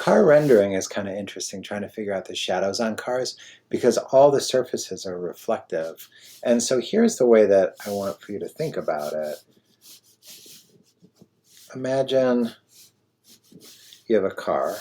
car rendering is kind of interesting, trying to figure out the shadows on cars because all the surfaces are reflective. And so here's the way that I want for you to think about it. Imagine you have a car.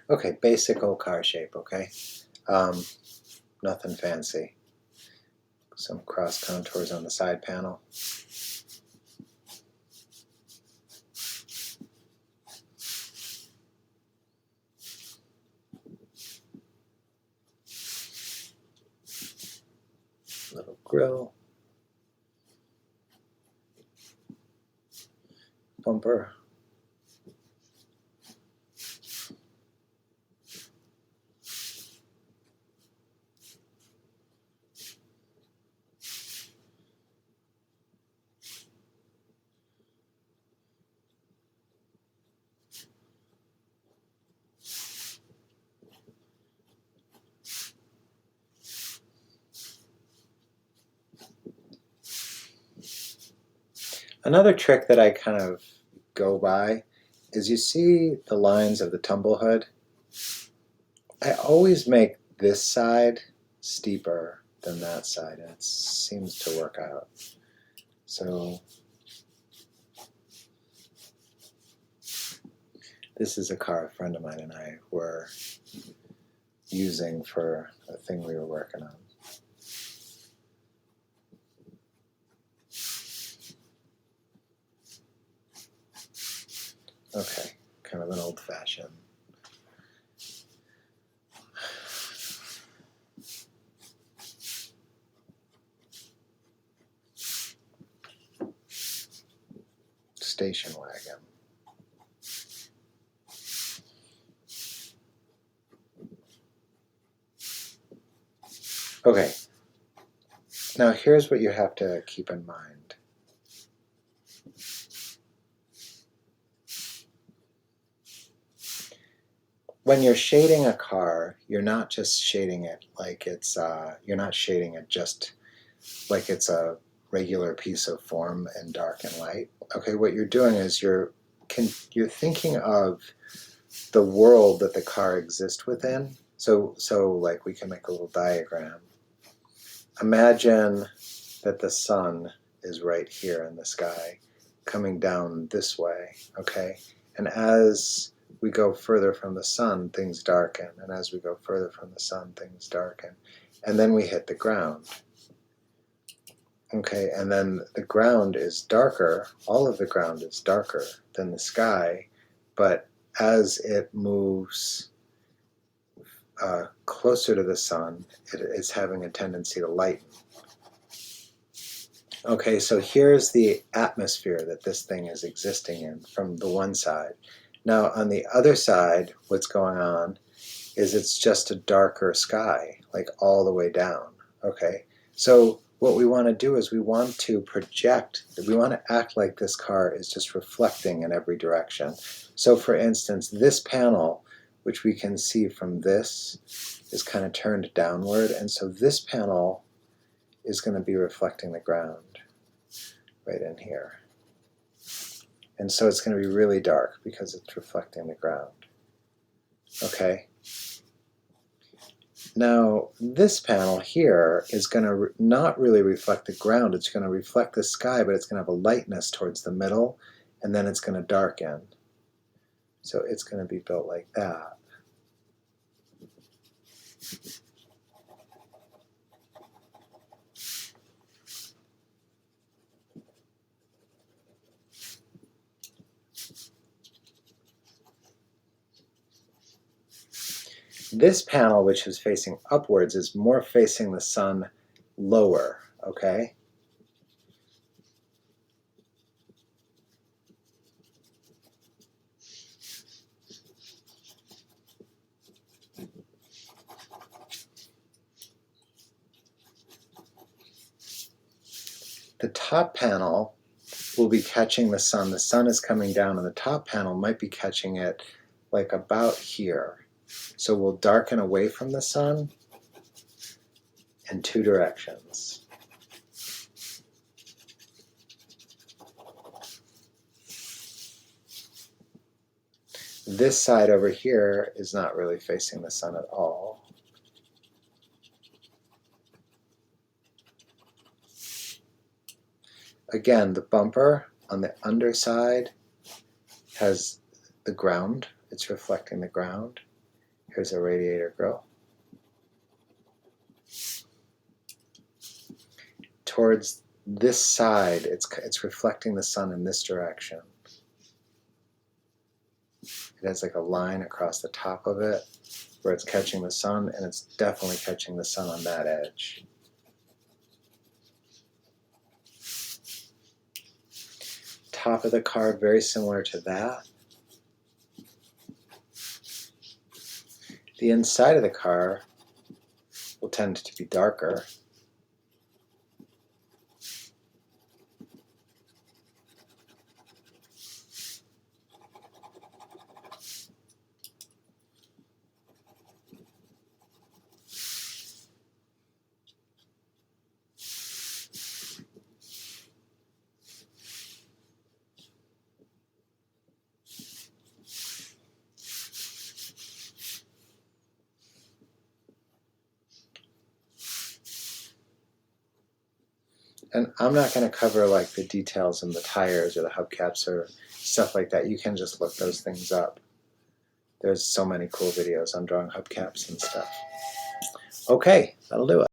Okay, basic old car shape, okay? Nothing fancy. Some cross contours on the side panel. Little grill. Bumper. Another trick that I kind of go by is you see the lines of the tumble hood. I always make this side steeper than that side, and it seems to work out. So this is a car a friend of mine and I were using for a thing we were working on. Okay, kind of an old-fashioned. Station wagon. Okay, now here's what you have to keep in mind. When you're shading a car, you're not just shading it like it's, you're not shading it just like it's a regular piece of form in dark and light. Okay, what you're doing is you're thinking of the world that the car exists within. So like we can make a little diagram. Imagine that the sun is right here in the sky, coming down this way, okay? And as we go further from the sun, things darken, and as we go further from the sun, things darken. And then we hit the ground. Okay, and then the ground is darker, all of the ground is darker than the sky, but as it moves closer to the sun, it's having a tendency to lighten. Okay, so here's the atmosphere that this thing is existing in from the one side. Now on the other side, what's going on is it's just a darker sky, like all the way down, okay? So what we want to do is we want to project, we want to act like this car is just reflecting in every direction. So for instance, this panel, which we can see from this, is kind of turned downward, and so this panel is going to be reflecting the ground right in here. And so it's going to be really dark because it's reflecting the ground. Okay? Now, this panel here is going to not really reflect the ground, it's going to reflect the sky, but it's going to have a lightness towards the middle, and then it's going to darken. So it's going to be built like that. This panel, which is facing upwards, is more facing the sun lower, okay? The top panel will be catching the sun. The sun is coming down, and the top panel might be catching it like about here. So we'll darken away from the sun in two directions. This side over here is not really facing the sun at all. Again, the bumper on the underside has the ground. It's reflecting the ground. Here's a radiator grill. Towards this side, it's reflecting the sun in this direction. It has like a line across the top of it where it's catching the sun, and it's definitely catching the sun on that edge. Top of the car, very similar to that. The inside of the car will tend to be darker. And I'm not going to cover like the details in the tires or the hubcaps or stuff like that. You can just look those things up. There's so many cool videos on drawing hubcaps and stuff. Okay, that'll do it.